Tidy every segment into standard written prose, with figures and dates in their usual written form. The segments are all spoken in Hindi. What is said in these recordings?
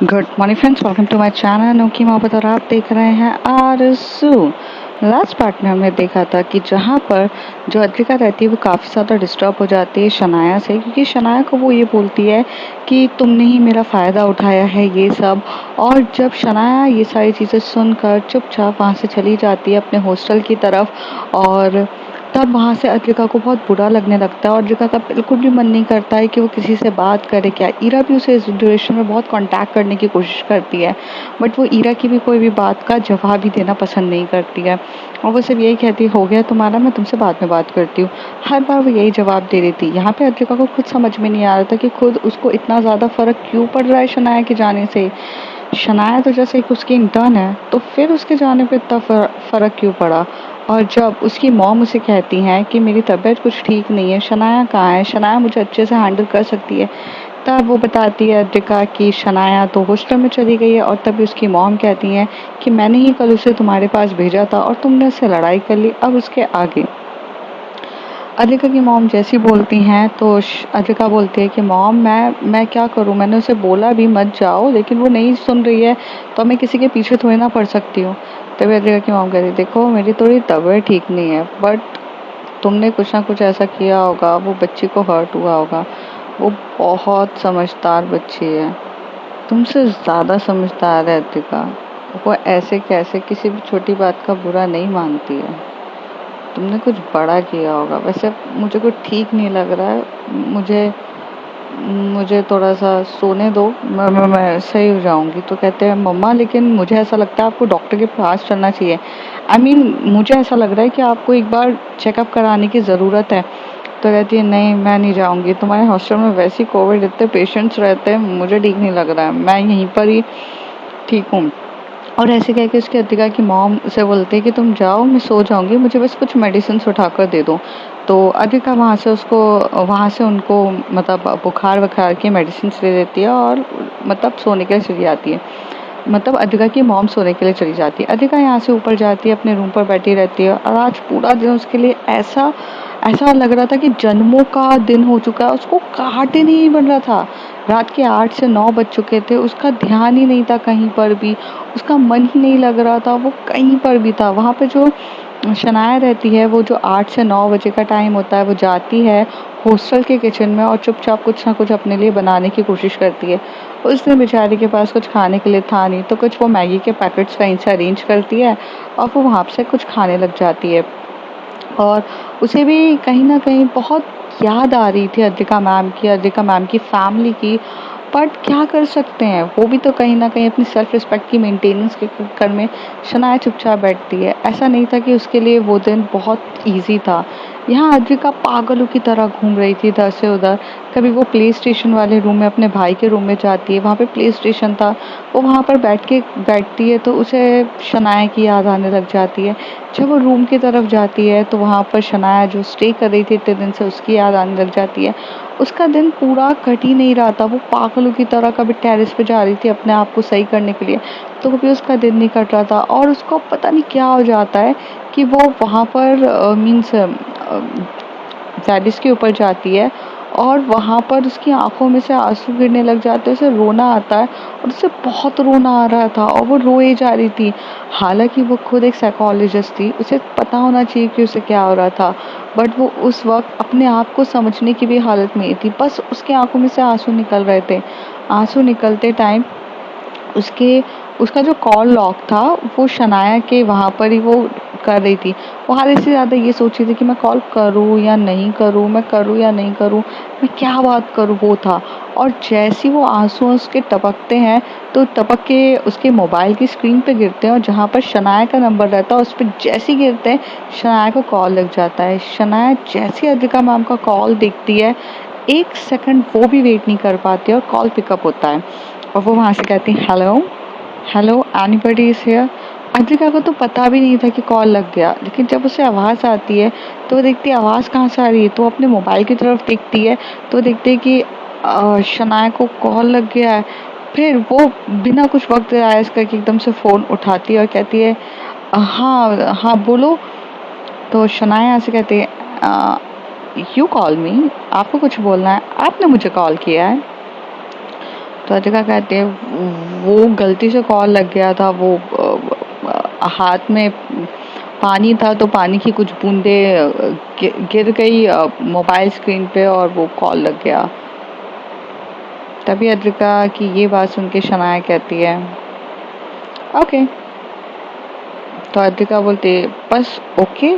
Good morning friends, welcome to my channel Anokhi Mohabbat और आप देख रहे हैं आरज़ू। लास्ट पार्ट में हमने देखा था कि जहाँ पर जो अद्रिका रहती है वो काफ़ी ज़्यादा डिस्टर्ब हो जाती है शनाया से, क्योंकि शनाया को वो ये बोलती है कि तुमने ही मेरा फ़ायदा उठाया है ये सब। और जब शनाया ये सारी चीज़ें सुनकर चुपचाप वहाँ से चली जाती है अपने हॉस्टल की तरफ, और तब वहाँ से अद्रिका को बहुत बुरा लगने लगता है और अद्रिका का बिल्कुल भी मन नहीं करता है कि वो किसी से बात करे। क्या ईरा भी उसे इस ड्यूरेशन में बहुत कांटेक्ट करने की कोशिश करती है, बट वो ईरा की भी कोई भी बात का जवाब ही देना पसंद नहीं करती है और वो सिर्फ यही कहती है, हो गया तुम्हारा, मैं तुमसे बाद में बात करती हूँ। हर बार वो यही जवाब दे रही थी। यहाँ पे अद्रिका को खुद समझ में नहीं आ रहा था कि खुद उसको इतना ज़्यादा फ़र्क क्यों पड़ रहा है शनाया के जाने से। शनाया तो जैसे एक उसकी इंटर्न है, तो फिर उसके जाने पे इतना फ़र्क क्यों पड़ा। और जब उसकी मॉम उसे कहती हैं कि मेरी तबीयत कुछ ठीक नहीं है, शनाया कहाँ है, शनाया मुझे अच्छे से हैंडल कर सकती है, तब वो बताती है अद्रिका कि शनाया तो हॉस्टल में चली गई है। और तभी उसकी मॉम कहती हैं कि मैंने ही कल उसे तुम्हारे पास भेजा था और तुमने उससे लड़ाई कर ली, अब उसके आगे। अद्रिका की मॉम जैसी बोलती हैं तो अद्रिका बोलती है कि मॉम मैं क्या करूं, मैंने उसे बोला भी मत जाओ, लेकिन वो नहीं सुन रही है, तो मैं किसी के पीछे थोड़ी ना पड़ सकती हूँ। तभी अद्रिका की मॉम कहती है, देखो मेरी थोड़ी तबीयत ठीक नहीं है, बट तुमने कुछ ना कुछ ऐसा किया होगा, वो बच्ची को हर्ट हुआ होगा। वो बहुत समझदार बच्ची है, तुमसे ज़्यादा समझदार है अद्रिका। वो ऐसे कैसे किसी भी छोटी बात का बुरा नहीं मानती है। तुमने कुछ बड़ा किया होगा। वैसे मुझे कुछ ठीक नहीं लग रहा है, मुझे मुझे थोड़ा सा सोने दो, मैं सही हो जाऊंगी। तो कहते हैं मम्मा, लेकिन मुझे ऐसा लगता है आपको डॉक्टर के पास चलना चाहिए। मुझे ऐसा लग रहा है कि आपको एक बार चेकअप कराने की ज़रूरत है। तो कहती है नहीं, मैं नहीं जाऊंगी, तुम्हारे हॉस्टल में वैसे ही कोविड इतने पेशेंट्स रहते हैं, मुझे ठीक नहीं लग रहा है, मैं यहीं पर ही ठीक हूँ। और ऐसे कह के उसकी अद्रिका की मॉम उसे बोलती है कि तुम जाओ, मैं सो जाऊंगी, मुझे बस कुछ मेडिसिन उठाकर दे दो। तो अद्रिका वहाँ से उनको मतलब बुखार वखार की मेडिसिन दे देती है और मतलब सोने के लिए चली जाती है। मतलब अद्रिका की मॉम सोने के लिए चली जाती है। अद्रिका यहाँ से ऊपर जाती है, अपने रूम पर बैठी रहती है और आज पूरा दिन उसके लिए ऐसा ऐसा लग रहा था कि जन्मों का दिन हो चुका है। उसको काट ही नहीं बन रहा था। रात के 8 से 9 बज चुके थे, उसका ध्यान ही नहीं था कहीं पर भी, उसका मन ही नहीं लग रहा था वो कहीं पर भी था। वहाँ पे जो शनाया रहती है, वो जो 8 से 9 बजे का टाइम होता है, वो जाती है हॉस्टल के किचन में और चुपचाप कुछ ना कुछ अपने लिए बनाने की कोशिश करती है। उस दिन बेचारी के पास कुछ खाने के लिए था नहीं, तो कुछ वो मैगी के पैकेट्स कहीं से अरेंज करती है और वो वहाँ से कुछ खाने लग जाती है। और उसे भी कहीं न कहीं बहुत याद आ रही थी अद्रिका मैम की फैमिली की। बट क्या कर सकते हैं, वो भी तो कहीं न कहीं अपनी सेल्फ रिस्पेक्ट की मेंटेनेंस के चक्कर में शनाया चुपचाप बैठती है। ऐसा नहीं था कि उसके लिए वो दिन बहुत ईज़ी था। यहाँ अद्रिका पागलों की तरह घूम रही थी इधर से उधर। कभी वो प्ले स्टेशन वाले रूम में अपने भाई के रूम में जाती है, वहाँ पे प्ले स्टेशन था, वो वहाँ पर बैठती है तो उसे शनाया की याद आने लग जाती है। जब वो रूम की तरफ जाती है तो वहाँ पर शनाया जो स्टे कर रही थी इतने दिन से, उसकी याद आने लग जाती है। उसका दिन पूरा कट ही नहीं रहा था। वो पागलों की तरह कभी टेरेस पे जा रही थी अपने आप को सही करने के लिए, तो कभी उसका दिन नहीं कट रहा था। और उसको पता नहीं क्या हो जाता है कि वो वहाँ पर टेरेस के ऊपर जाती है और वहाँ पर उसकी आंखों में से आंसू गिरने लग जाते हैं, उसे रोना आता है और उसे बहुत रोना आ रहा था और वो रोए जा रही थी। हालांकि वो खुद एक साइकोलॉजिस्ट थी, उसे पता होना चाहिए कि उसे क्या हो रहा था, बट वो उस वक्त अपने आप को समझने की भी हालत में थी। बस उसकी आंखों में से आंसू निकल रहे थे। आंसू निकलते टाइम उसके उसका जो कॉल लॉग था वो शनाया के वहाँ पर ही वो कर रही थी। वो आधे से ज़्यादा ये सोच रही थी कि मैं कॉल करूँ या नहीं करूँ, मैं करूँ या नहीं करूँ, मैं क्या बात करूँ, वो था। और जैसे ही वो आंसू उसके टपकते हैं तो टपक के उसके मोबाइल की स्क्रीन पे गिरते हैं और जहाँ पर शनाया का नंबर रहता है उस पर जैसे ही गिरते हैं शनाया को कॉल लग जाता है। शनाया जैसी अद्रिका मैम का कॉल देखती है, 1 सेकंड वो भी वेट नहीं कर पाती और कॉल पिकअप होता है और वो वहाँ से कहती है, hello hello, anybody is here. Adrika को तो पता भी नहीं था कि कॉल लग गया, लेकिन जब उसे आवाज़ आती है तो वो देखती है आवाज़ कहाँ से आ रही है, तो अपने मोबाइल की तरफ देखती है तो देखती है कि शनाया को कॉल लग गया है। फिर वो बिना कुछ वक्त ज़ाया करके एकदम से फ़ोन उठाती है और कहती है, हाँ हाँ बोलो। तो शनाया से कहती है, यू कॉल मी, आपको कुछ बोलना है, आपने मुझे कॉल किया है। तो तो अद्रिका कहती है वो गलती से कॉल लग गया था, वो हाथ में पानी था तो पानी की कुछ बूंदे गिर गई मोबाइल स्क्रीन पे और वो कॉल लग गया। तभी अद्रिका की ये बात सुन के शनाया कहती है ओके। तो अद्रिका बोलती है बस ओके।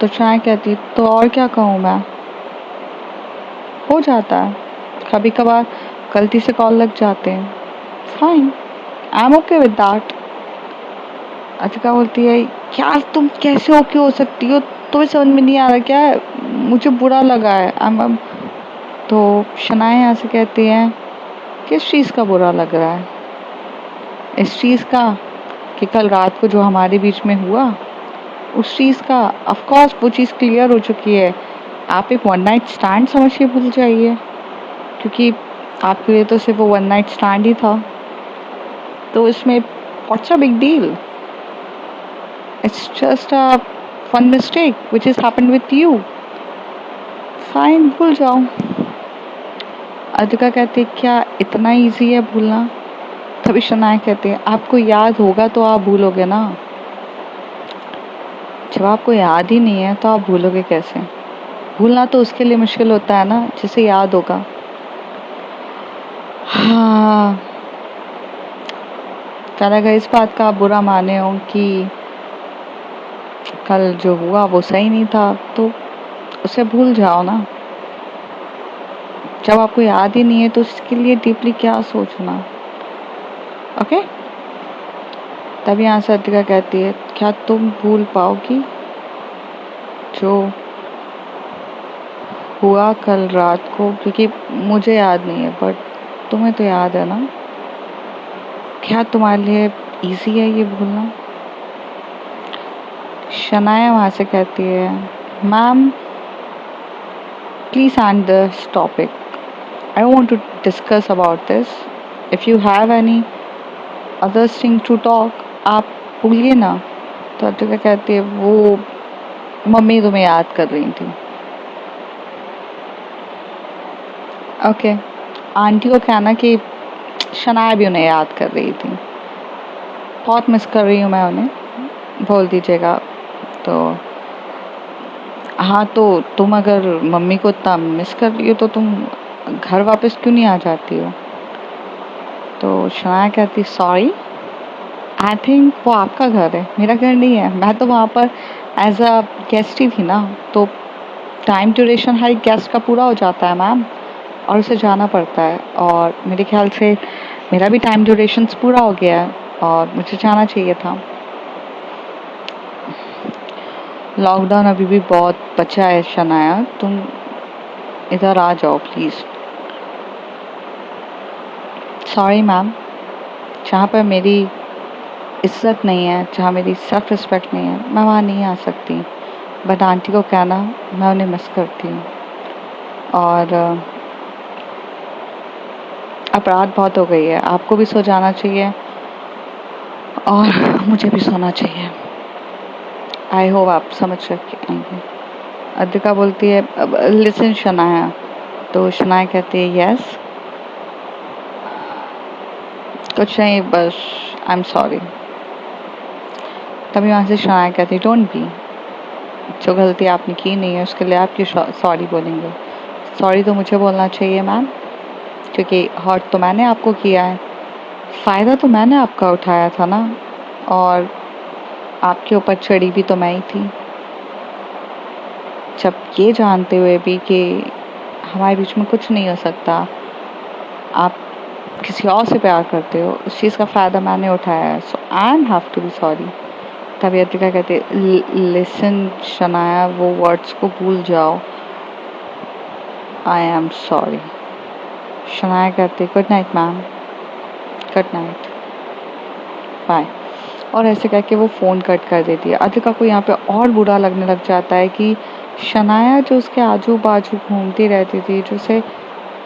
तो शनाया कहती तो और क्या कहूँ मैं, हो जाता है कभी कभार, गलती से कॉल लग जाते हैं, fine, I am okay with that. Adrika बोलती है यार तुम कैसे ओके हो सकती हो, तुम्हें समझ में नहीं आ रहा क्या है, मुझे बुरा लगा है। तो शनाया यहाँ से कहती है किस चीज़ का बुरा लग रहा है, इस चीज़ का कि कल रात को जो हमारे बीच में हुआ उस चीज़ का। ऑफ कोर्स वो चीज़ क्लियर हो चुकी है, आप एक वन नाइट स्टैंड समझ के भूल जाइए, क्योंकि आपके लिए तो सिर्फ वो वन नाइट स्टैंड ही था, तो इसमें what's a big deal, it's just a fun mistake which is happened with you, fine भूल जाओ। अद्रिका कहती क्या इतना इजी है भूलना। तभी शनाया कहते हैं आपको याद होगा तो आप भूलोगे ना, जब आपको याद ही नहीं है तो आप भूलोगे कैसे। भूलना तो उसके लिए मुश्किल होता है ना जिसे याद होगा। हाँ, कल अगर इस बात का आप बुरा माने हो कि कल जो हुआ वो सही नहीं था तो उसे भूल जाओ ना, जब आपको याद ही नहीं है तो उसके लिए डीपली क्या सोचना। ओके। तभी यहाँ से अद्रिका कहती है क्या तुम भूल पाओगी जो हुआ कल रात को, क्योंकि मुझे याद नहीं है बट तुम्हें तो याद है ना, क्या तुम्हारे लिए इजी है ये भूलना। शनाया वहाँ से कहती है ma'am please and this topic, I don't want to discuss about this, if you have any other thing to talk आप भूलिए ना। तो अद्रिका कहती है वो मम्मी तुम्हें याद कर रही थी। ओके। आंटी को कहना कि शनाया भी उन्हें याद कर रही थी, बहुत मिस कर रही हूँ मैं उन्हें, बोल दीजिएगा। तो हाँ, तो तुम अगर मम्मी को इतना मिस कर रही हो तो तुम घर वापस क्यों नहीं आ जाती हो। तो शनाया कहती सॉरी, आई थिंक वो आपका घर है, मेरा घर नहीं है, मैं तो वहाँ पर एज अ गेस्ट ही थी ना, तो टाइम ड्यूरेशन हर एक गेस्ट का पूरा हो जाता है मैम, और उसे जाना पड़ता है, और मेरे ख्याल से मेरा भी टाइम ड्यूरेशन पूरा हो गया है और मुझे जाना चाहिए था। लॉकडाउन अभी भी बहुत बचा है शनाया, तुम इधर आ जाओ प्लीज़। सॉरी मैम, जहाँ पर मेरी इज्जत नहीं है, जहाँ मेरी सेल्फ रिस्पेक्ट नहीं है, मैं वहाँ नहीं आ सकती, बट आंटी को कहना मैं उन्हें मिस करती हूँ, और अपराध बहुत हो गई है, आपको भी सो जाना चाहिए और मुझे भी सोना चाहिए। आई होप आप समझ सकेंगे। अद्रिका बोलती है लिसन शनाया। तो शनाया कहती है यस, कुछ नहीं बस आई एम सॉरी। तभी वहाँ से शनाया कहती डोंट बी, जो गलती आपने की नहीं है उसके लिए आप क्यों सॉरी बोलेंगे। सॉरी तो मुझे बोलना चाहिए मैम, क्योंकि हर्ट तो मैंने आपको किया है, फ़ायदा तो मैंने आपका उठाया था ना, और आपके ऊपर चढ़ी भी तो मैं ही थी। जब ये जानते हुए भी कि हमारे बीच में कुछ नहीं हो सकता, आप किसी और से प्यार करते हो, उस चीज़ का फ़ायदा मैंने उठाया है, so I am have to be sorry. तभी अद्रिका कहते लिसन शनाया, वो वर्ड्स को भूल जाओ, आई एम सॉरी। शनाया कहते good night ma'am, good night, bye. और ऐसे कह के वो फ़ोन कट कर देती है। अद्रिका को यहाँ पे और बुरा लगने लग जाता है कि शनाया जो उसके आजू बाजू घूमती रहती थी, जो उसे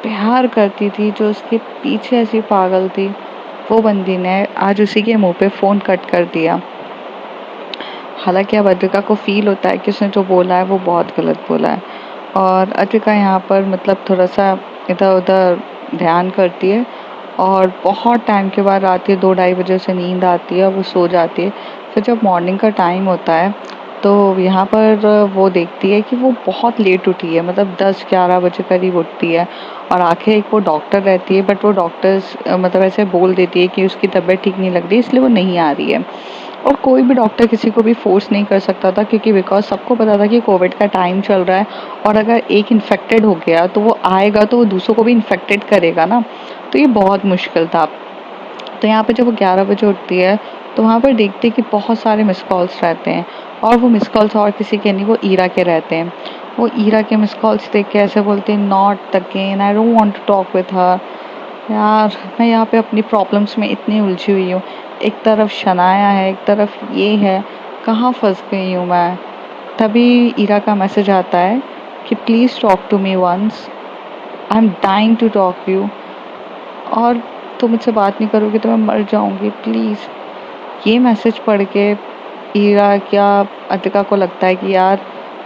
प्यार करती थी, जो उसके पीछे ऐसी पागल थी, वो बंदी ने आज उसी के मुंह पे फ़ोन कट कर दिया। हालांकि अब अद्रिका को फील होता है कि उसने जो बोला है वो बहुत गलत बोला है, और अद्रिका यहाँ पर मतलब थोड़ा सा इधर उधर ध्यान करती है और बहुत टाइम के बाद रात के 2-2:30 बजे उसे नींद आती है और वो सो जाती है। फिर जब मॉर्निंग का टाइम होता है तो यहाँ पर वो देखती है कि वो बहुत लेट उठी है, मतलब 10-11 बजे करीब उठती है। और आखिर एक वो डॉक्टर रहती है, बट वो डॉक्टर्स मतलब ऐसे बोल देती है कि उसकी तबीयत ठीक नहीं लग रही, इसलिए वो नहीं आ रही है। और कोई भी डॉक्टर किसी को भी फोर्स नहीं कर सकता था, क्योंकि बिकॉज सबको पता था कि कोविड का टाइम चल रहा है और अगर एक इन्फेक्टेड हो गया तो वो आएगा तो वो दूसरों को भी इन्फेक्टेड करेगा ना, तो ये बहुत मुश्किल था। तो यहाँ पे जब वो 11 बजे उठती है तो वहाँ पर देखती है कि बहुत सारे मिस कॉल्स रहते हैं, और वो मिस कॉल्स और किसी के नहीं, वो ईरा के रहते हैं। वो ईरा के मिस कॉल्स देख के ऐसे बोलते हैं, not again, I don't want to talk with her. यार मैं यहाँ पे अपनी प्रॉब्लम्स में इतनी उलझी हुई हूँ, एक तरफ शनाया है, एक तरफ ये है, कहाँ फंस गई हूँ मैं। तभी ईरा का मैसेज आता है कि please talk to me once, I am dying to talk you, और तुम मुझसे बात नहीं करोगे तो मैं मर जाऊंगी, प्लीज़। ये मैसेज पढ़ के ईरा क्या अतिका को लगता है कि यार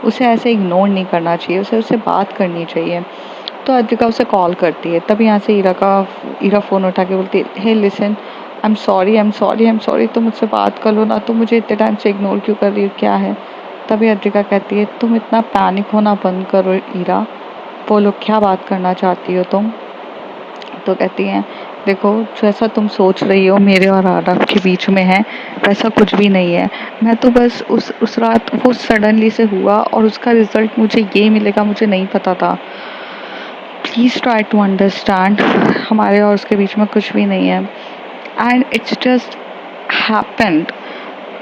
उसे ऐसे इग्नोर नहीं करना चाहिए, उसे उससे बात करनी चाहिए। तो अतिका उसे कॉल करती है। तब यहाँ से ईरा फ़ोन उठा के बोलती है, hey listen, I am sorry, I am sorry, I am sorry, तुम मुझसे बात कर लो ना, तुम मुझे इतने टाइम से इग्नोर क्यों कर रही हो, क्या है। तभी अतिका कहती है, तुम इतना पैनिक होना बंद करो ईरा, बोलो क्या बात करना चाहती हो तुम। तो कहती हैं, देखो जैसा तुम सोच रही हो मेरे और आरव के बीच में है, वैसा कुछ भी नहीं है। मैं तो बस उस रात वो सडनली से हुआ और उसका रिजल्ट मुझे ये मिलेगा मुझे नहीं पता था। प्लीज़ ट्राई टू अंडरस्टैंड, हमारे और उसके बीच में कुछ भी नहीं है, एंड इट्स जस्ट हैपेंड।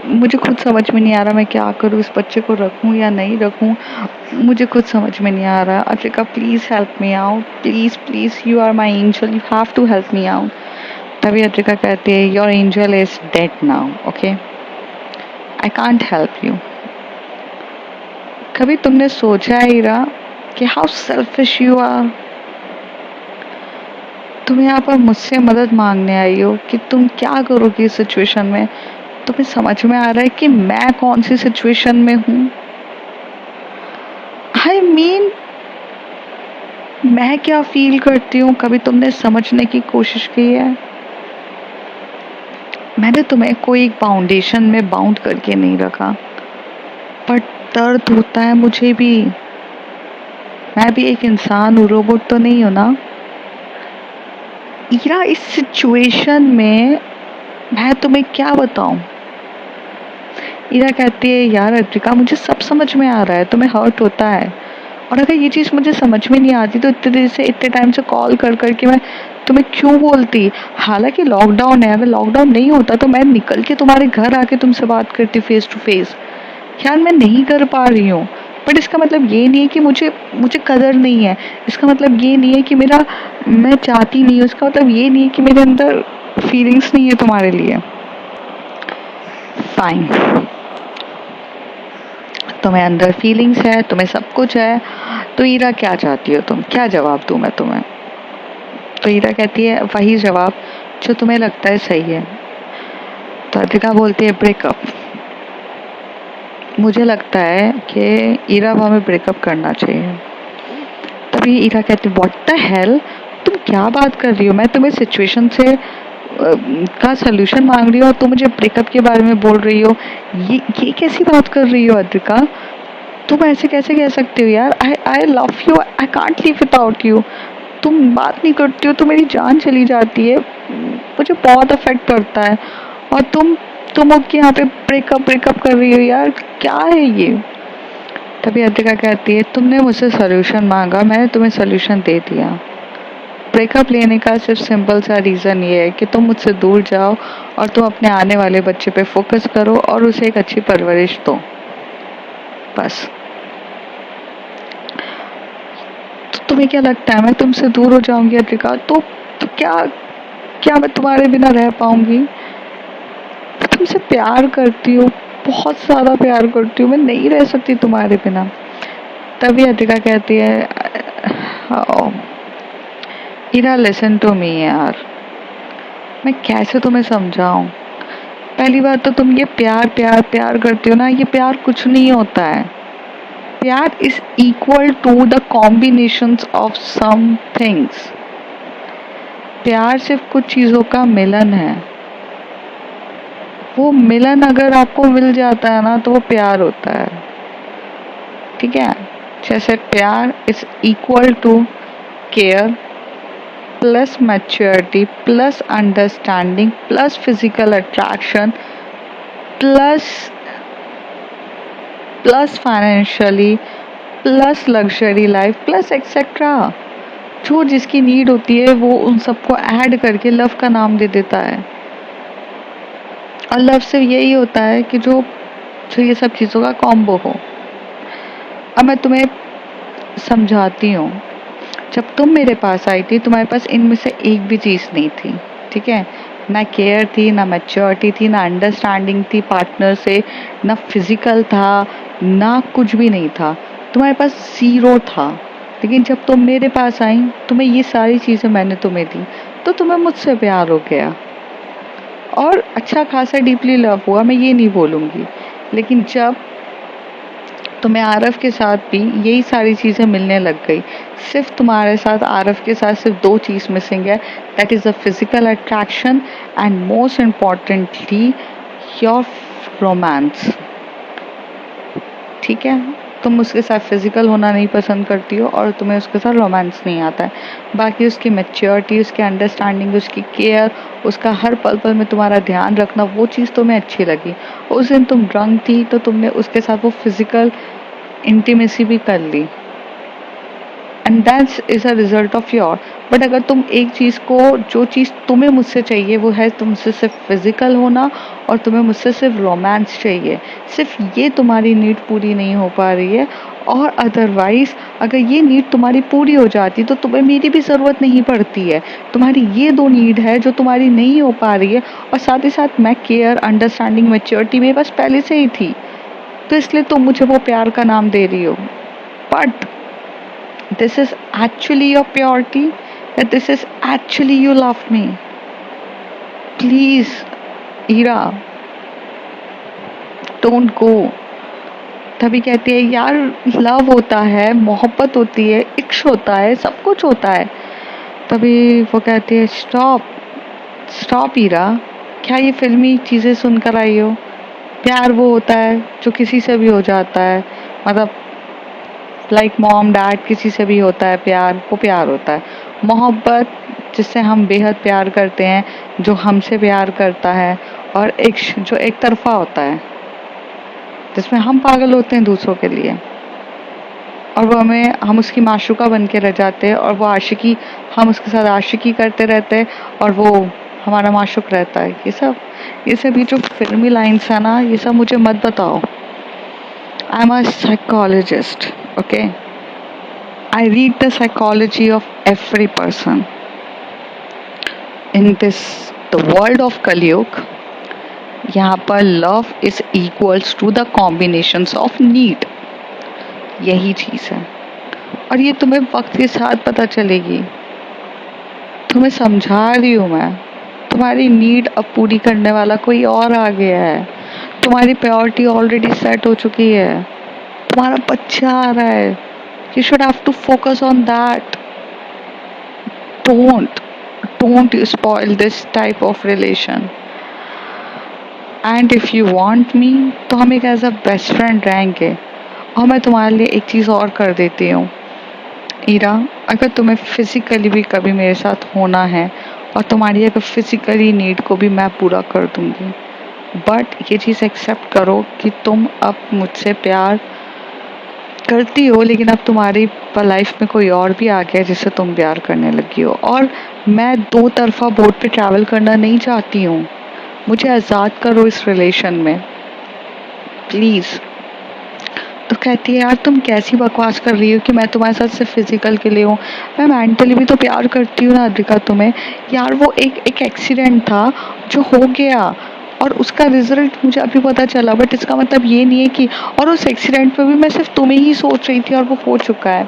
मुझे खुद समझ में नहीं आ रहा मैं क्या करूँ, इस बच्चे को रखूँ या नहीं रखूँ, मुझे खुद समझ में नहीं आ रहा। Africa please help me out, please please, you are my angel, you have to help me out. तभी अफ्रीका कहती है, your angel is dead now, okay, I can't help you. कभी तुमने सोचा है ईरा कि हाउ सेल्फिश यू आर। तुम यहाँ पर मुझसे मदद मांगने आई हो कि तुम क्या करोगी इस सिचुएशन में। तुम्हें समझ में आ रहा है कि मैं कौन सी सिचुएशन में हूँ। आई मीन मैं क्या फील करती हूँ, कभी तुमने समझने की कोशिश की है। मैंने तुम्हें कोई एक फाउंडेशन में बाउंड करके नहीं रखा, पर दर्द होता है मुझे भी। मैं भी एक इंसान हूँ, रोबोट तो नहीं हूँ ना। ईरा इस सिचुएशन में मैं तुम्हें क्या बताऊं। ईरा कहती है, यार अद्रिका मुझे सब समझ में आ रहा है, तुम्हें हर्ट होता है, और अगर ये चीज़ मुझे समझ में नहीं आती तो इतने देर से इतने टाइम से कॉल कर करके मैं तुम्हें क्यों बोलती। हालांकि लॉकडाउन है, अगर लॉकडाउन नहीं होता तो मैं निकल के तुम्हारे घर आके तुमसे बात करती फेस टू फेस। यार मैं नहीं कर पा रही हूँ, बट इसका मतलब ये नहीं है कि मुझे मुझे कदर नहीं है, इसका मतलब ये नहीं है कि मेरा मैं चाहती नहीं हूँ, इसका मतलब ये नहीं है कि मेरे अंदर फीलिंग्स नहीं है तुम्हारे लिए। फाइन, तुम्हें अंदर फीलिंग्स है, तुम्हें सब कुछ है, तो ईरा क्या चाहती हो तुम, क्या जवाब दूं मैं तुम्हें। तो ईरा कहती है वही जवाब जो तुम्हें लगता है सही है। तो अतिका बोलती है, ब्रेकअप। मुझे लगता है कि ईरा अब हमें ब्रेकअप करना चाहिए। तभी ईरा कहती है, व्हाट द हेल, तुम क्या बात कर रही हो, मैं तुम्हें सिचुएशन से का सोल्यूशन मांग रही हो और तुम मुझे ब्रेकअप के बारे में बोल रही हो। ये कैसी बात कर रही हो अद्रिका, तुम ऐसे कैसे कह सकते हो यार। I love you, I can't live without you. तुम बात नहीं करती हो तो मेरी जान चली जाती है, मुझे बहुत अफेक्ट करता है, और तुम अब यहाँ पे ब्रेकअप ब्रेकअप कर रही हो, यार क्या है ये। तभी अद्रिका कहती है, तुमने मुझसे सोल्यूशन मांगा, मैंने तुम्हें सोल्यूशन दे दिया। ब्रेकअप लेने का सिर्फ सिंपल सा रीज़न ये है कि तुम मुझसे दूर जाओ और तुम अपने आने वाले बच्चे पे फोकस करो और उसे एक अच्छी परवरिश दो, बस। तो तुम्हें क्या लगता है मैं तुमसे दूर हो जाऊंगी अद्रिका, तो क्या क्या मैं तुम्हारे बिना रह पाऊंगी। मैं तुमसे प्यार करती हूँ, बहुत ज़्यादा प्यार करती हूँ, मैं नहीं रह सकती तुम्हारे बिना। तभी अद्रिका कहती है, ईरा लिसन टू मी यार, मैं कैसे तुम्हें समझाऊं। पहली बात तो तुम ये प्यार प्यार प्यार करती हो ना, ये प्यार कुछ नहीं होता है। प्यार is equal to the combinations of some things. प्यार सिर्फ कुछ चीज़ों का मिलन है। वो मिलन अगर आपको मिल जाता है ना तो वो प्यार होता है, ठीक है। जैसे प्यार is equal to care plus maturity plus understanding plus physical attraction plus financially plus luxury life plus etcetera. जो जिसकी नीड होती है वो उन सबको ऐड करके लव का नाम दे देता है। और लव सिर्फ यही होता है कि जो ये सब चीज़ों का कॉम्बो हो। अब मैं तुम्हें समझाती हूँ। जब तुम मेरे पास आई थी तुम्हारे पास इनमें से एक भी चीज़ नहीं थी, ठीक है। ना केयर थी, ना मैच्योरिटी थी, ना अंडरस्टैंडिंग थी पार्टनर से, ना फिजिकल था, ना कुछ भी नहीं था। तुम्हारे पास ज़ीरो था। लेकिन जब तुम मेरे पास आई, तुम्हें ये सारी चीज़ें मैंने तुम्हें दी, तो तुम्हें मुझसे प्यार हो गया और अच्छा खासा डीपली लव हुआ, मैं ये नहीं बोलूँगी। लेकिन जब तुम्हें आरव के साथ भी यही सारी चीज़ें मिलने लग गई, सिर्फ तुम्हारे साथ आरव के साथ सिर्फ दो चीज़ मिसिंग है, that is the physical attraction and most importantly your romance, ठीक है। तुम उसके साथ फिजिकल होना नहीं पसंद करती हो और तुम्हें उसके साथ रोमांस नहीं आता है। बाकी उसकी मैच्योरिटी, उसकी अंडरस्टैंडिंग, उसकी केयर, उसका हर पल पल में तुम्हारा ध्यान रखना, वो चीज़ तुम्हें अच्छी लगी। उस दिन तुम ड्रंक थी तो तुमने उसके साथ वो फिजिकल इंटीमेसी भी कर ली and that's is a result of your. But अगर तुम एक चीज़ को, जो चीज़ तुम्हें मुझसे चाहिए वो है तुमसे सिर्फ फिजिकल होना और तुम्हें मुझसे सिर्फ रोमांस चाहिए, सिर्फ ये तुम्हारी नीड पूरी नहीं हो पा रही है। और अदरवाइज अगर ये नीड तुम्हारी पूरी हो जाती तो तुम्हें मेरी भी ज़रूरत नहीं पड़ती है। तुम्हारी ये दो नीड है जो तुम्हारी नहीं हो पा रही है, और साथ ही साथ मैं केयर, अंडरस्टैंडिंग, मैच्योरिटी मेरे पास पहले से ही थी, तो इसलिए तुम मुझे वो प्यार का नाम दे रही हो। But this is actually your purity, that this is actually you love me. Please, Ira, don't go. तभी कहती है यार, लव होता है, मोहब्बत होती है, इश्क होता है, सब कुछ होता है। तभी वो कहती है स्टॉप स्टॉप ईरा, क्या ये फिल्मी चीज़ें सुनकर आई हो? प्यार वो होता है जो किसी से भी हो जाता है, मतलब लाइक मॉम डैड, किसी से भी होता है प्यार, वो प्यार होता है। मोहब्बत जिससे हम बेहद प्यार करते हैं, जो हमसे प्यार करता है, और इश्क जो एक तरफा होता है, जिसमें हम पागल होते हैं दूसरों के लिए और वो हम उसकी माशूका बन के रह जाते हैं, और वो आशिकी, हम उसके साथ आशिकी करते रहते हैं और वो हमारा माशूक रहता है। ये सब ये जो फिल्मी लाइन्स है ना, ये सब मुझे मत बताओ। I am a psychologist, okay? I read the psychology of every person. In the world of Kalyug, यहाँ पर love is equals to the combinations of need. यही चीज़ है, और ये तुम्हें वक्त के साथ पता चलेगी। तुम्हें समझा रही हूँ मैं, तुम्हारी नीड अब पूरी करने वाला कोई और आ गया है। तुम्हारी प्रायोरिटी ऑलरेडी सेट हो चुकी है। तुम्हारा बच्चा आ रहा है, you should have to focus on that. Don't spoil this type of relation. And if you want me, तो हम एक एज अ बेस्ट फ्रेंड रहेंगे। और मैं तुम्हारे लिए एक चीज़ और कर देती हूँ ईरा, अगर तुम्हें फिजिकली भी कभी मेरे साथ होना है, और तुम्हारी अगर फिजिकली नीड को भी मैं पूरा कर दूँगी, बट ये चीज़ एक्सेप्ट करो कि तुम अब मुझसे प्यार करती हो, लेकिन अब तुम्हारी लाइफ में कोई और भी आ गया जिससे तुम प्यार करने लगी हो। और मैं दो तरफा बोट पे ट्रैवल करना नहीं चाहती हूँ, मुझे आज़ाद करो इस रिलेशन में प्लीज़। तो कहती है यार तुम कैसी बकवास कर रही हो कि मैं तुम्हारे साथ सिर्फ फिजिकल के लिए हूँ, मैं मेंटली भी तो प्यार करती हूँ ना अद्रिका तुम्हें। यार वो एक एक्सीडेंट था जो हो गया, और उसका रिजल्ट मुझे अभी पता चला, बट इसका मतलब ये नहीं है कि, और उस एक्सीडेंट पे भी मैं सिर्फ तुम्हें ही सोच रही थी और वो हो चुका है।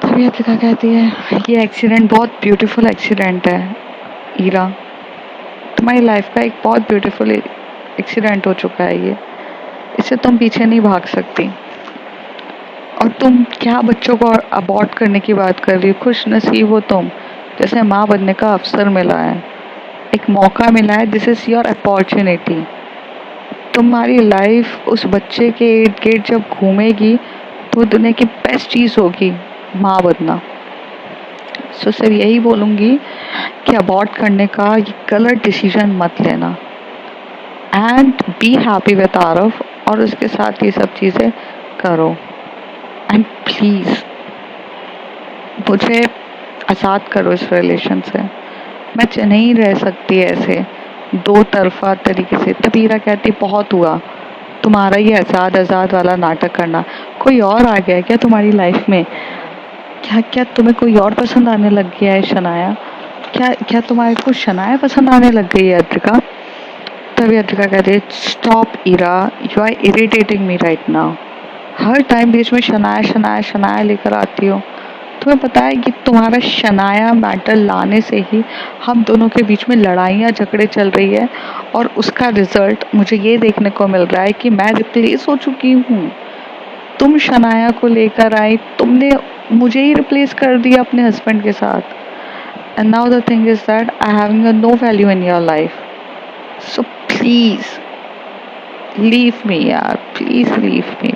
तभी अद्रिका कहती है ये एक्सीडेंट बहुत ब्यूटीफुल एक्सीडेंट है ईरा, तुम्हारी लाइफ का एक बहुत ब्यूटीफुल एक्सीडेंट हो चुका है ये, इससे तुम पीछे नहीं भाग सकती। और तुम क्या बच्चों को अबॉर्ट करने की बात कर रही हो? खुश नसीब हो तुम जैसे माँ बनने का अवसर मिला है, एक मौका मिला है, दिस इज योर अपॉर्चुनिटी। तुम्हारी लाइफ उस बच्चे के इर्द गिर्द जब घूमेगी तो दुनिया की बेस्ट चीज होगी माँ बनना। सो सिर्फ यही बोलूंगी कि अबॉर्ट करने का ये गलत डिसीजन मत लेना and be happy with Aarav, और उसके साथ ये सब चीजें करो। एंड प्लीज मुझे आज़ाद करो इस रिलेशन से, मैं नहीं रह सकती ऐसे दो तरफा तरीके से। तभी ईरा कहती बहुत हुआ तुम्हारा ये आज़ाद आज़ाद वाला नाटक करना, कोई और आ गया क्या तुम्हारी लाइफ में? क्या क्या तुम्हें कोई और पसंद आने लग गया है शनाया? क्या क्या तुम्हारे को शनाया पसंद आने लग गई है अद्रिका? तभी अद्रिका कहती है stop Ira, you are irritating me right now. हर टाइम बीच में शनाया शनाया शनाया लेकर आती हो। तुम्हें पता है कि तुम्हारा शनाया मैटर लाने से ही हम दोनों के बीच में लड़ाइयाँ झगड़े चल रही है, और उसका रिजल्ट मुझे ये देखने को मिल रहा है कि मैं रिप्लेस हो चुकी हूँ। तुम शनाया को लेकर आई, तुमने मुझे ही रिप्लेस कर दिया अपने हस्बैंड के साथ। And now the thing is that I having a no value in your life, so please leave me यार, प्लीज लीव मी।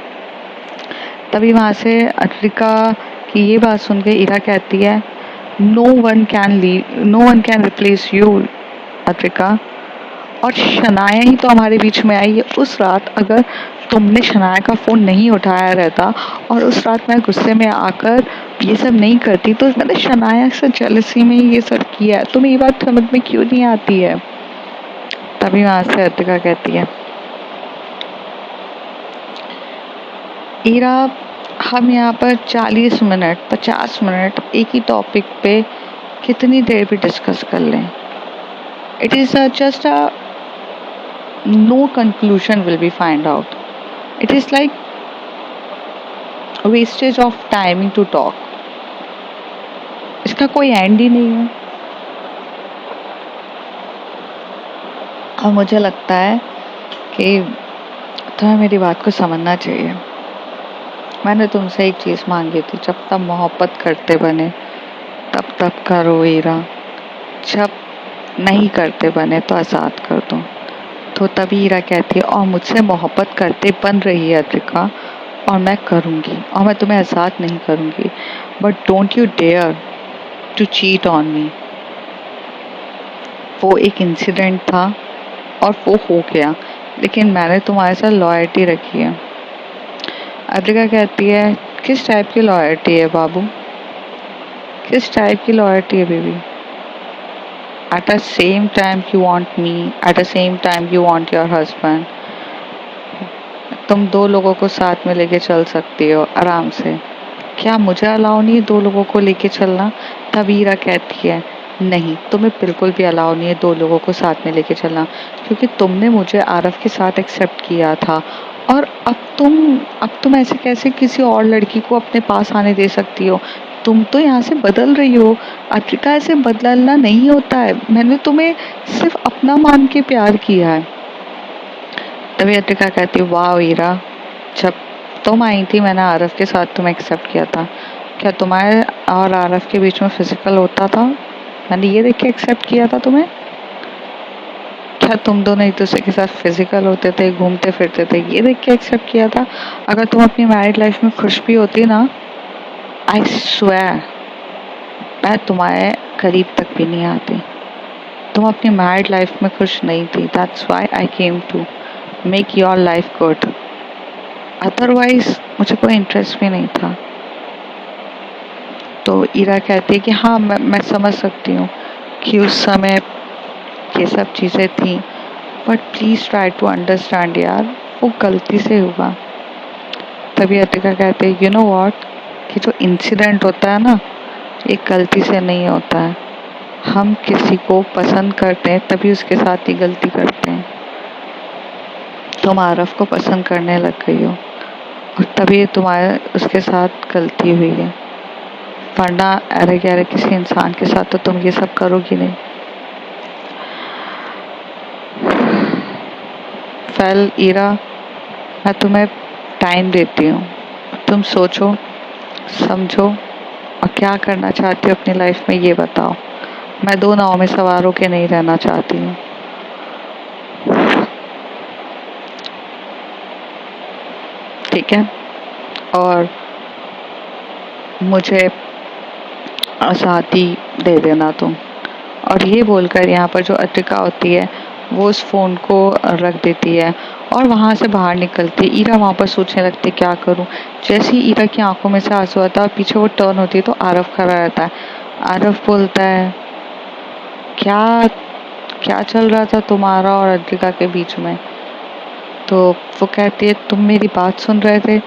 तभी वहां से अद्रिका की ये बात सुन के ईरा कहती है no one can replace you Adrika. और शनाया ही तो हमारे बीच में आई है उस रात। अगर तुमने शनाया का फ़ोन नहीं उठाया रहता और उस रात मैं गुस्से में आकर ये सब नहीं करती, तो मैंने शनाया से जेलसी में ये सब किया है। तुम्हें ये बात समझ में क्यों नहीं आती है? तभी वहां से अद्रिका कहती है ईरा, हम यहाँ पर 40 मिनट 50 मिनट एक ही टॉपिक पे कितनी देर भी डिस्कस कर लें, it is just a no conclusion will be find out. It is like wastage of timing to talk. इसका कोई एंड ही नहीं है। और मुझे लगता है कि तुम्हें मेरी बात को समझना चाहिए। मैंने तुमसे एक चीज़ मांगी थी, जब तक मोहब्बत करते बने तब तक करो ईरा, जब नहीं करते बने तो आज़ाद कर दो। तो तभी ईरा कहती है और मुझसे मोहब्बत करते बन रही है अद्रिका, और मैं करूँगी, और मैं तुम्हें आज़ाद नहीं करूँगी, but don't you dare to cheat on me. वो एक इंसिडेंट था और वो हो गया, लेकिन मैंने तुम्हारे साथ लॉयल्टी रखी है। अद्रिका कहती है किस टाइप की लॉयल्टी है बाबू, किस टाइप की लॉयल्टी है baby? At the same time you want me, at the same time you want your husband. तुम दो लोगों को साथ में लेके चल सकती हो आराम से, क्या मुझे अलाउ नहीं है दो लोगों को लेके चलना? तब ईरा कहती है नहीं, तुम्हें बिल्कुल भी अलाउ नहीं है दो लोगों को साथ में लेके चलना, क्योंकि तुमने मुझे आरव के साथ एक्सेप्ट किया था, और अब तुम ऐसे कैसे किसी और लड़की को अपने पास आने दे सकती हो? तुम तो यहाँ से बदल रही हो अद्रिका, ऐसे बदलना नहीं होता है। मैंने तुम्हें सिर्फ अपना मान के प्यार किया है। तभी अद्रिका कहती है वाह ईरा, जब तुम आई थी मैंने आरव के साथ तुम्हें एक्सेप्ट किया था। क्या तुम्हारे और आरव के बीच में फिजिकल होता था? मैंने ये देख के एक्सेप्ट किया था तुम्हें? क्या तुम दोनों एक दूसरे के साथ फिजिकल होते थे, घूमते फिरते थे, ये देख के एक्सेप्ट किया था? अगर तुम अपनी मैरिड लाइफ में खुश भी होती ना, आई स्वेयर मैं तुम्हारे करीब तक भी नहीं आती। तुम अपनी मैरिड लाइफ में खुश नहीं थी, that's why I came to make your life good. Otherwise मुझे कोई इंटरेस्ट भी नहीं था। तो ईरा कहती है कि हाँ मैं समझ सकती हूँ कि उस समय ये सब चीज़ें थी, but please try to understand यार, वो गलती से हुआ। तभी अतिका कहते हैं यू नो व्हाट, कि जो इंसिडेंट होता है ना, ये गलती से नहीं होता है। हम किसी को पसंद करते हैं तभी उसके साथ ही गलती करते हैं। तुम आरव को पसंद करने लग गई हो और तभी तुम्हारे उसके साथ गलती हुई है, वरना अरे गहरे किसी इंसान के साथ तो तुम ये सब करोगी नहीं। फैल ईरा, मैं तुम्हें टाइम देती हूँ, तुम सोचो समझो और क्या करना चाहती हो अपनी लाइफ में ये बताओ। मैं 2 नाव में सवार होके नहीं रहना चाहती हूँ। ठीक है, और मुझे आज़ादी दे देना तुम। और ये बोलकर यहाँ पर जो अद्रिका होती है वो उस फ़ोन को रख देती है और वहाँ से बाहर निकलती है। ईरा वहाँ पर सोचने लगती है क्या करूँ। जैसे ही ईरा की आंखों में से आंसू आता है और पीछे वो टर्न होती है तो आरव खड़ा रहता है। आरव बोलता है क्या क्या चल रहा था तुम्हारा और अद्रिका के बीच में। तो वो कहती है तुम मेरी बात सुन रहे थे।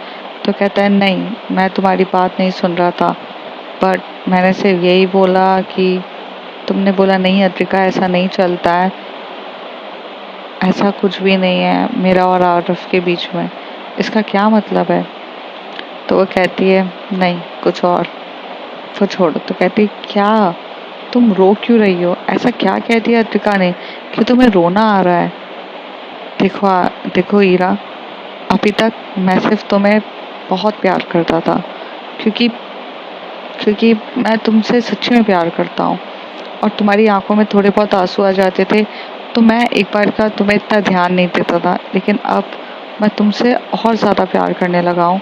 तो कहता है नहीं, मैं तुम्हारी बात नहीं सुन रहा था, बट मैंने सिर्फ यही बोला कि तुमने बोला नहीं अद्रिका ऐसा नहीं चलता है, ऐसा कुछ भी नहीं है मेरा और आरव के बीच में, इसका क्या मतलब है। तो वो कहती है नहीं कुछ और। वो छोड़ो। तो कहती है क्या तुम रो क्यों रही हो, ऐसा क्या कह दिया अद्रिका ने कि तुम्हें रोना आ रहा है। देखो देखो ईरा, अभी तक मैं सिर्फ तुम्हें बहुत प्यार करता था क्योंकि क्योंकि मैं तुमसे सच्ची में प्यार करता हूँ और तुम्हारी आंखों में थोड़े बहुत आंसू आ जाते थे तो मैं एक बार का तुम्हें इतना ध्यान नहीं देता था, लेकिन अब मैं तुमसे और ज़्यादा प्यार करने लगा हूँ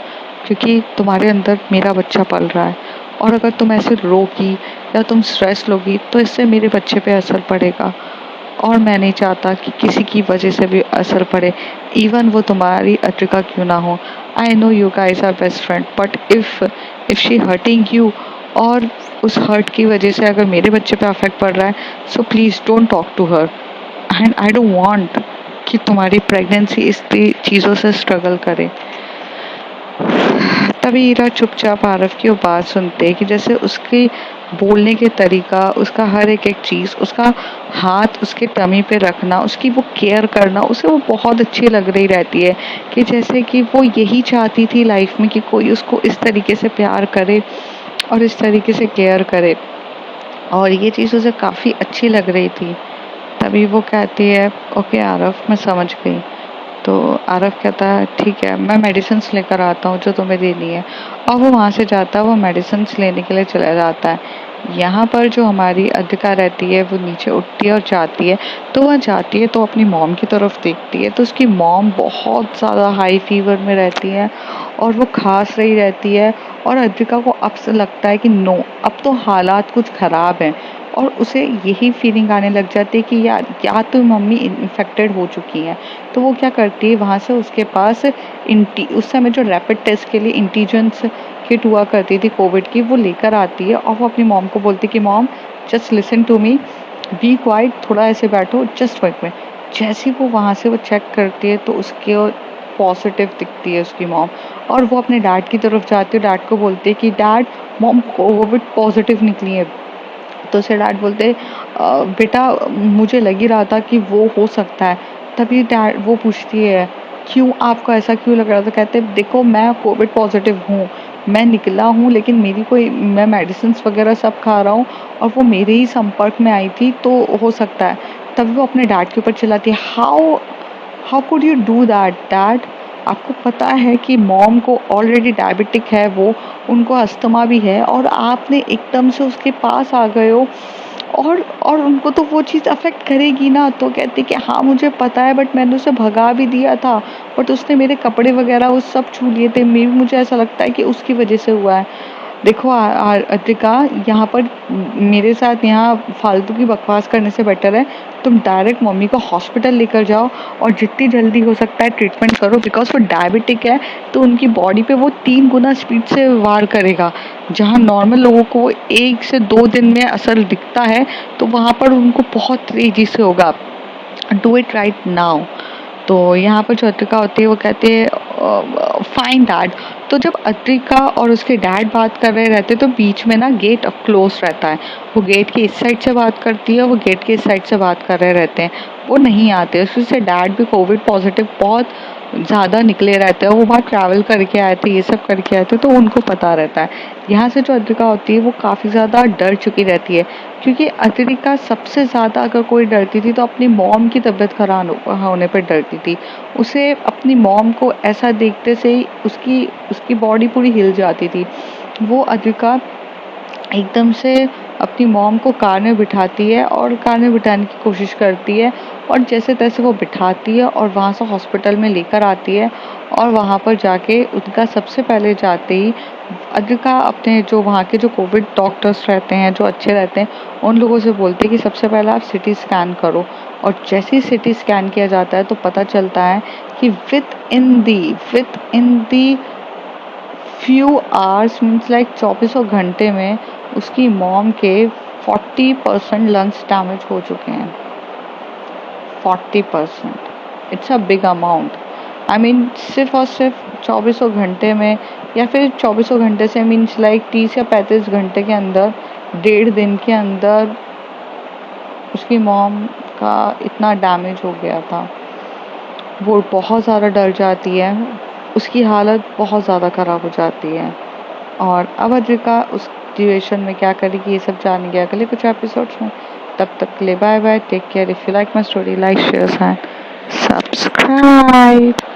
क्योंकि तुम्हारे अंदर मेरा बच्चा पल रहा है। और अगर तुम ऐसे रोगी या तुम स्ट्रेस लोगी तो इससे मेरे बच्चे पे असर पड़ेगा और मैं नहीं चाहता कि किसी की वजह से भी असर पड़े, इवन वो तुम्हारी अद्रिका क्यों ना हो। I know you guys are best friend, but if she hurting you और उस हर्ट की वजह से अगर मेरे बच्चे पे अफेक्ट पड़ रहा है so please don't talk to her and I don't want कि तुम्हारी प्रेगनेंसी इस चीज़ों से स्ट्रगल करे। तभी ईरा चुपचाप आरव की वो बात सुनते कि जैसे उसकी बोलने के तरीका, उसका हर एक चीज़, उसका हाथ उसके टमी पे रखना, उसकी वो केयर करना उसे वो बहुत अच्छी लग रही रहती है कि जैसे कि वो यही चाहती थी लाइफ में कि कोई उसको इस तरीके से प्यार करे और इस तरीके से केयर करे और ये चीज़ उसे काफ़ी अच्छी लग रही थी। तभी वो कहती है ओके आरव मैं समझ गई। तो आरव कहता है ठीक है मैं मेडिसिन्स लेकर आता हूँ जो तुम्हें देनी है, और वो वहाँ से जाता है, वो मेडिसिन्स लेने के लिए चला जाता है। यहाँ पर जो हमारी अद्रिका रहती है वो नीचे उठती है और जाती है, तो वह जाती है तो अपनी मॉम की तरफ देखती है तो उसकी मॉम बहुत ज़्यादा हाई फीवर में रहती है और वो खांस रही रहती है और अद्रिका को अब से लगता है कि नो अब तो हालात कुछ ख़राब हैं और उसे यही फीलिंग आने लग जाती है कि यार या तो मम्मी इन्फेक्टेड हो चुकी हैं। तो वो क्या करती है वहाँ से उसके पास उस समय जो रैपिड टेस्ट के लिए इंटीजेंस किट हुआ करती थी कोविड की वो लेकर आती है और वो अपनी मॉम को बोलती है कि mom just listen to me, be quiet, थोड़ा ऐसे बैठो, जस्ट वेट में। जैसे वो वहाँ से वो चेक करती है तो उसके पॉजिटिव दिखती है उसकी मॉम और वो अपने डैड की तरफ जाती है, डैड को बोलती है कि डैड मॉम कोविड पॉजिटिव निकली है। तो उसे डैड बोलते बेटा मुझे लग ही रहा था कि वो हो सकता है। तभी डैड वो पूछती है क्यों आपको ऐसा क्यों लग रहा था। कहते देखो मैं कोविड पॉजिटिव हूँ, मैं निकला हूँ लेकिन मेरी कोई मैं मेडिसिन वगैरह सब खा रहा हूँ और वो मेरे ही संपर्क में आई थी तो हो सकता है। तभी वो अपने डैड के ऊपर चिल्लाती है how how could you do that dad, आपको पता है कि मॉम को ऑलरेडी डायबिटिक है, वो उनको अस्थमा भी है और आपने एकदम से उसके पास आ गए हो और उनको तो वो चीज़ अफेक्ट करेगी ना। तो कहते कि हाँ मुझे पता है बट मैंने उसे भगा भी दिया था, बट उसने मेरे कपड़े वगैरह वो सब छू लिए थे, मे भी मुझे ऐसा लगता है कि उसकी वजह से हुआ है। देखो अद्रिका यहाँ पर मेरे साथ यहाँ फालतू की बकवास करने से बेटर है तुम डायरेक्ट मम्मी को हॉस्पिटल लेकर जाओ और जितनी जल्दी हो सकता है ट्रीटमेंट करो, बिकॉज वो डायबिटिक है तो उनकी बॉडी पे वो 3 गुना स्पीड से वार करेगा। जहाँ नॉर्मल लोगों को 1 से 2 दिन में असर दिखता है तो वहाँ पर उनको बहुत तेजी से होगा। Do it right now. तो यहाँ पर जो अद्रिका होती है वो कहती है फाइन डैड। तो जब अद्रिका और उसके डैड बात कर रहे रहते तो बीच में ना गेट क्लोज रहता है, वो गेट के इस साइड से बात करती है, वो गेट के इस साइड से बात कर रहे रहते हैं, वो नहीं आते। उससे डैड भी कोविड पॉजिटिव बहुत ज़्यादा निकले रहते हैं, वो बाहर ट्रैवल करके आए थे, ये सब करके आए थे तो उनको पता रहता है। यहाँ से जो अद्रिका होती है वो काफ़ी ज़्यादा डर चुकी रहती है क्योंकि अद्रिका सबसे ज़्यादा अगर कोई डरती थी तो अपनी मॉम की तबीयत खराब होने पर डरती थी। उसे अपनी मॉम को ऐसा देखते से ही उसकी उसकी बॉडी पूरी हिल जाती थी। वो अद्रिका एकदम से अपनी मॉम को कार में बिठाती है और कार में बिठाने की कोशिश करती है और जैसे तैसे वो बिठाती है और वहाँ से हॉस्पिटल में लेकर आती है। और वहाँ पर जाके उनका सबसे पहले जाते ही अद्रिका अपने जो वहाँ के जो कोविड डॉक्टर्स रहते हैं, जो अच्छे रहते हैं, उन लोगों से बोलती है कि सबसे पहले आप सिटी स्कैन करो। और जैसे ही सिटी स्कैन किया जाता है तो पता चलता है कि with in the few hours means like 24 घंटे में उसकी मॉम के 40% लंग्स डैमेज हो चुके हैं। 40%, it's a big amount. I mean सिर्फ और सिर्फ 24 घंटे में, या फिर 24 घंटे से मीन्स लाइक 30 या 35 घंटे के अंदर, 1.5 दिन के अंदर उसकी मॉम का इतना डैमेज हो गया था। वो बहुत ज़्यादा डर जाती है, उसकी हालत बहुत ज़्यादा ख़राब हो जाती है। और अब अद्रिका उस सिचुएशन में क्या करेगी, ये सब जान गया अगले कुछ एपिसोड्स में। तब तक के लिए bye bye, take care. If you like my story, like share and subscribe.